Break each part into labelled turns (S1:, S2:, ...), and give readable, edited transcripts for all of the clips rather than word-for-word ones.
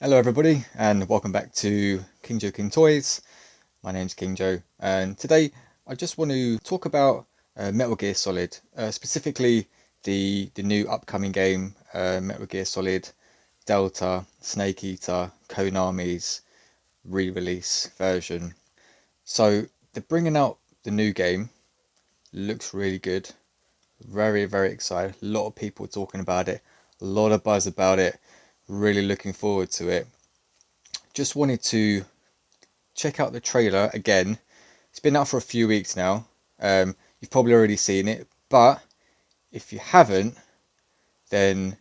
S1: Hello everybody and welcome back to King Joe King Toys. My name's King Joe and today I just want to talk about Metal Gear Solid, specifically the new upcoming game, Metal Gear Solid Delta Snake Eater Konami's re-release version. So they're bringing out the new game, looks really good, very excited, a lot of people talking about it, a lot of buzz about it, really looking forward to it. Just wanted to check out the trailer again. It's been out for a few weeks now. You've probably already seen it, but if you haven't, then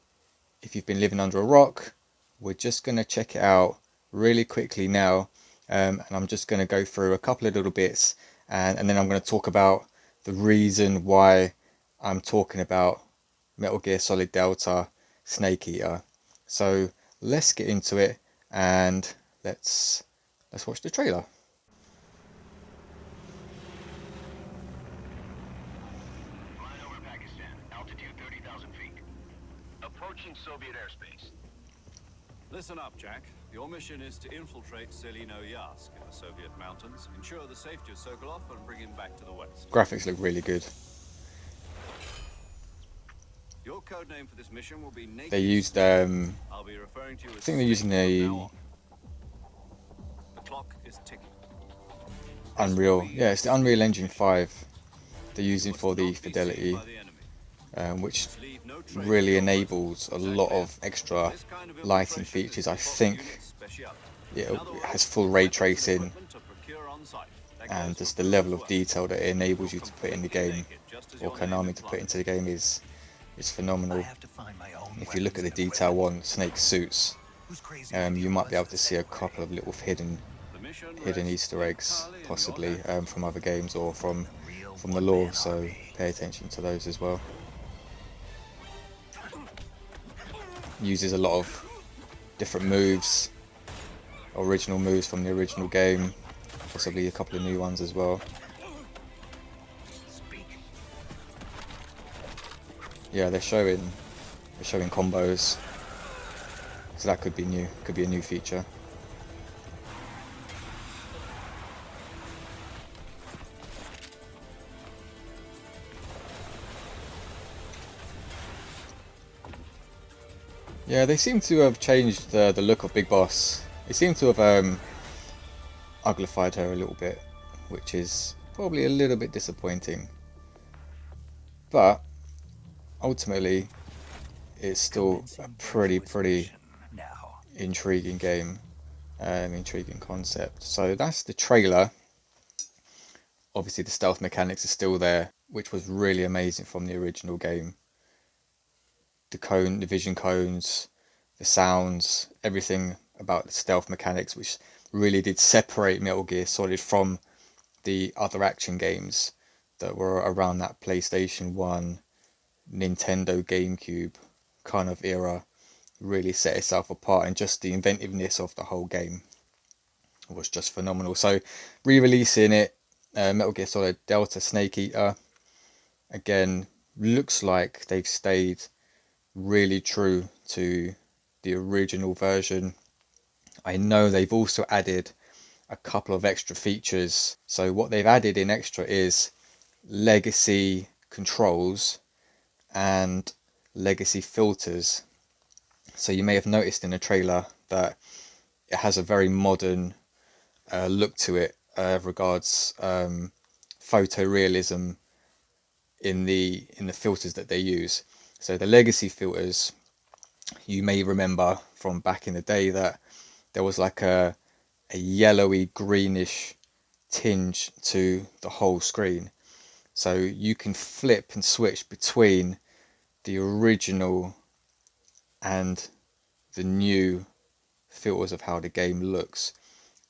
S1: if you've been living under a rock, we're just going to check it out really quickly now. And I'm just going to go through a couple of little bits and then I'm going to talk about the reason why I'm talking about Metal Gear Solid Delta Snake Eater. So let's get into it and let's watch the trailer.
S2: Flying over Pakistan, altitude 30,000 feet. Approaching Soviet airspace.
S3: Listen up, Jack. Your mission is to infiltrate Selino Yask in the Soviet mountains, ensure the safety of Sokolov, and bring him back to the West.
S1: Graphics look really good.
S3: Your code name for this mission will be Naked
S1: They used
S3: Snake. I'll be referring to you
S1: I
S3: as
S1: think they're using
S3: Snake from
S1: a
S3: now on. The clock is ticking.
S1: Unreal. Yeah, it's the Unreal Engine 5 they're using
S3: Must
S1: for the
S3: not be seen
S1: fidelity,
S3: by the enemy.
S1: which
S3: Must leave no trace of
S1: really
S3: your
S1: enables a
S3: presence. Is that
S1: lot
S3: clear?
S1: of extra
S3: This kind of
S1: lighting
S3: infiltration is
S1: features. I
S3: Sokolov
S1: think
S3: Unit Special.
S1: it
S3: In other
S1: has
S3: words,
S1: full ray
S3: weapons and
S1: tracing
S3: equipment to procure on site. That
S1: and
S3: goes for
S1: just the
S3: food
S1: level
S3: as
S1: of
S3: well.
S1: detail that it enables you
S3: You're
S1: to put in the
S3: completely
S1: game,
S3: naked, just as
S1: or
S3: your name
S1: Konami to put
S3: implies.
S1: into the game, is
S4: I
S1: phenomenal.
S4: have to find my own
S1: If you look
S4: weapons
S1: at the
S4: and
S1: detail
S4: equipment.
S1: on Snake's suits,
S4: Whose crazy
S1: you
S4: idea
S1: might be
S4: was
S1: able to
S4: this
S1: see a
S4: anyway?
S1: couple of little hidden
S3: The mission
S1: hidden
S3: rests
S1: Easter eggs,
S3: entirely in your
S1: possibly
S3: hands.
S1: from other games or
S4: A real
S1: from the lore.
S4: one-man
S1: So
S4: army.
S1: pay attention to those as well. Uses a lot of different moves, original moves from the original game, possibly a couple of new ones as well.
S4: Speak.
S1: Yeah, they're showing combos, so that could be new, could be a new feature. Yeah, they seem to have changed the look of Big Boss. They seem to have uglified her a little bit, which is probably a little bit disappointing. But ultimately, it's still a
S4: Commencing
S1: pretty
S4: virtuous mission now.
S1: intriguing game, intriguing concept. So that's the trailer. Obviously, the stealth mechanics are still there, which was really amazing from the original game. The vision cones, the sounds, everything about the stealth mechanics, which really did separate Metal Gear Solid from the other action games that were around that PlayStation 1, Nintendo GameCube kind of era. Really set itself apart, and just the inventiveness of the whole game was just phenomenal. So re-releasing it, Metal Gear Solid Delta Snake Eater, again, looks like they've stayed really true to the original version. I know they've also added a couple of extra features. So what they've added in extra is legacy controls and legacy filters. So you may have noticed in the trailer that it has a very modern look to it, regards photorealism in the filters that they use. So the legacy filters, you may remember from back in the day that there was like a yellowy greenish tinge to the whole screen. So you can flip and switch between the original and the new filters of how the game looks.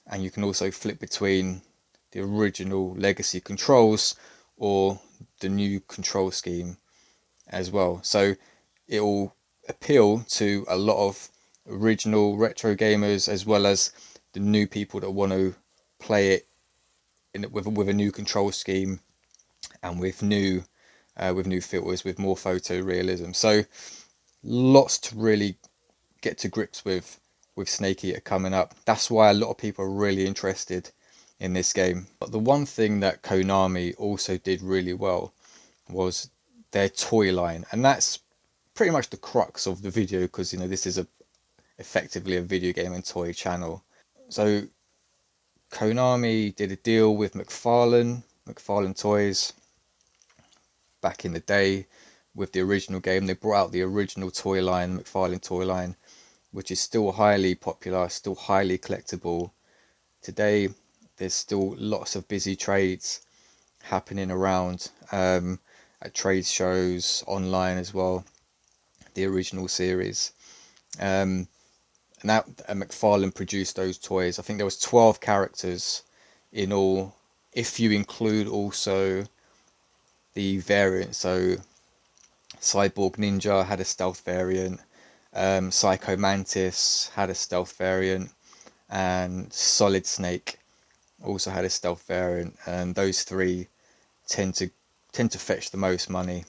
S1: And you can also flip between the original legacy controls or the new control scheme as well. So it will appeal to a lot of original retro gamers as well as the new people that want to play it with a new control scheme and with new filters, with more photorealism. So lots to really get to grips with with Snake Eater coming up. That's why a lot of people are really interested in this game. But the one thing that Konami also did really well was their toy line, and that's pretty much the crux of the video, because this is effectively a video game and toy channel. So Konami did a deal with McFarlane Toys back in the day with the original game. They brought out the original toy line, McFarlane toy line, which is still highly popular, still highly collectible. Today, there's still lots of busy trades happening around at trade shows, online as well. The original series. And that McFarlane produced those toys. I think there was 12 characters in all, if you include also the variants. So Cyborg Ninja had a stealth variant, Psycho Mantis had a stealth variant, and Solid Snake also had a stealth variant. And those three tend to fetch the most money,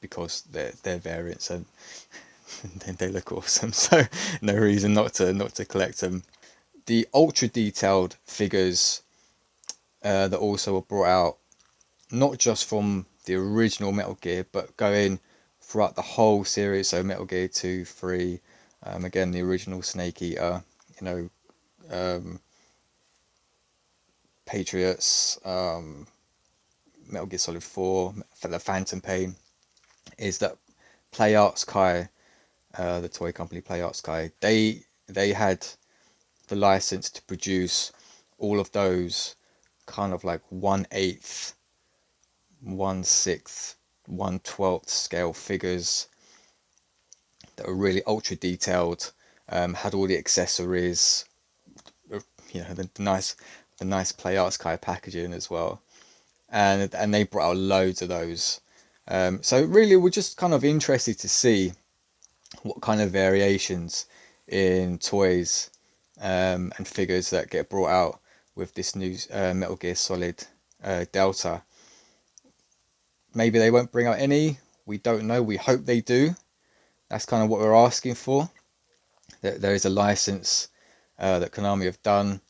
S1: because they're variants and they look awesome. So no reason not to collect them. The ultra detailed figures that also were brought out, not just from the original Metal Gear, but going throughout the whole series. So Metal Gear 2, 3, again the original Snake Eater, Patriots, Metal Gear Solid 4, for the Phantom Pain, is that Play Arts Kai, the toy company Play Arts Kai, they had the license to produce all of those kind of like 1/8, 1/6, 1/12 scale figures that were really ultra detailed, had all the accessories, the nice Play Arts Kai packaging as well, and they brought out loads of those. So really, we're just kind of interested to see what kind of variations in toys and figures that get brought out with this new Metal Gear Solid Delta. Maybe they won't bring out any, we don't know, we hope they do. That's kind of what we're asking for. There is a license that Konami have done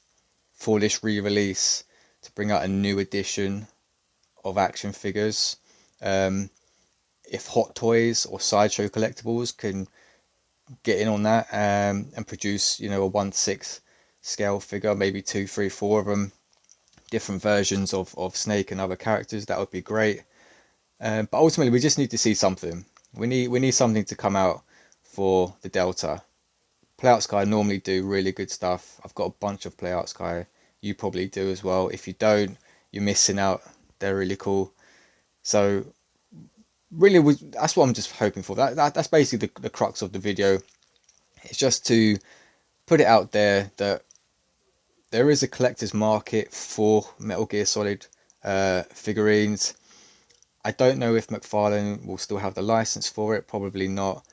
S1: for this re-release to bring out a new edition of action figures. If Hot Toys or Sideshow Collectibles can get in on that and produce, a 1/6 scale figure, maybe 2, 3, 4 of them, different versions of Snake and other characters, that would be great. But ultimately, we just need to see something. We need something to come out for the Delta. Play Arts Kai normally do really good stuff. I've got a bunch of Play Arts Kai. You probably do as well. If you don't, you're missing out. They're really cool. So really, that's what I'm just hoping for. That's basically the crux of the video. It's just to put it out there that there is a collector's market for Metal Gear Solid figurines. I don't know if McFarlane will still have the license for it, probably not.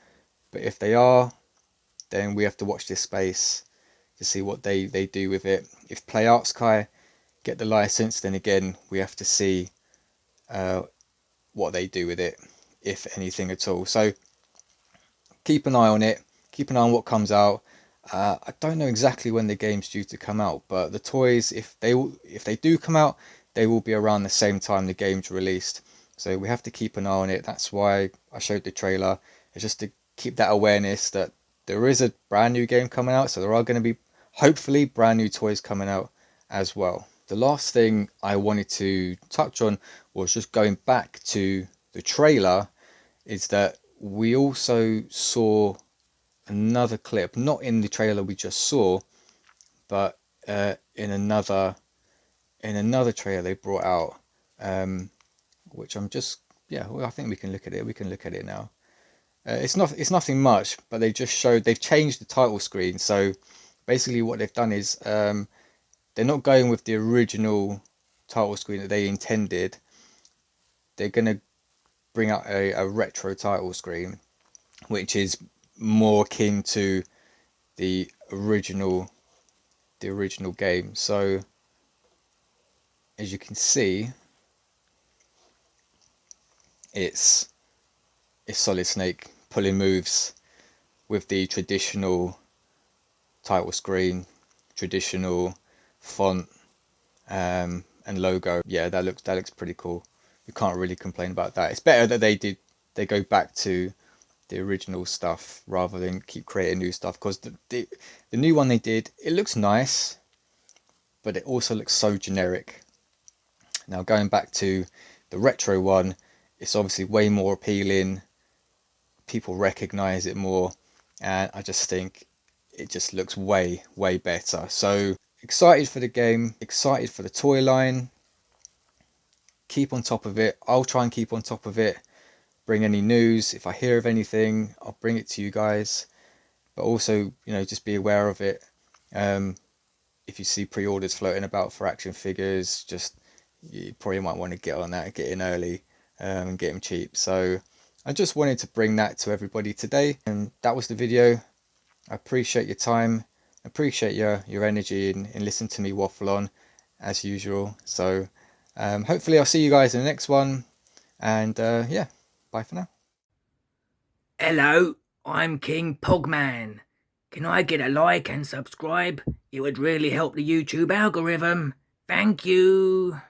S1: But if they are, then we have to watch this space to see what they do with it. If Play Arts Kai get the license, then again, we have to see what they do with it, if anything at all. So keep an eye on it, keep an eye on what comes out. I don't know exactly when the game's due to come out, but the toys, if they do come out, they will be around the same time the game's released. So we have to keep an eye on it. That's why I showed the trailer. It's just to keep that awareness that there is a brand new game coming out. So there are going to be, hopefully, brand new toys coming out as well. The last thing I wanted to touch on was just going back to the trailer, is that we also saw another clip, not in the trailer we just saw, but in another trailer they brought out, which I'm just, I think we can look at it. We can look at it now. It's nothing much, but they've changed the title screen. So basically what they've done is they're not going with the original title screen that they intended. They're going to bring out a retro title screen, which is more akin to the original game. So as you can see, it's Solid Snake pulling moves with the traditional title screen, traditional font, and logo. Yeah, that looks pretty cool. You can't really complain about that. It's better that they go back to the original stuff rather than keep creating new stuff, because the new one they did, it looks nice, but it also looks so generic. Now going back to the retro one, it's obviously way more appealing. People recognize it more, and I just think it just looks way better. So excited for the game, excited for the toy line. Keep on top of it. I'll try and keep on top of it. Bring any news. If I hear of anything, I'll bring it to you guys. But also, just be aware of it. If you see pre-orders floating about for action figures, you probably might want to get on that, get in early, and get them cheap. So I just wanted to bring that to everybody today, and that was the video. I appreciate your time, appreciate your energy in listening to me waffle on as usual. So hopefully I'll see you guys in the next one, and yeah, bye for now.
S5: Hello, I'm King Pogman. Can I get a like and subscribe? It would really help the YouTube algorithm. Thank you.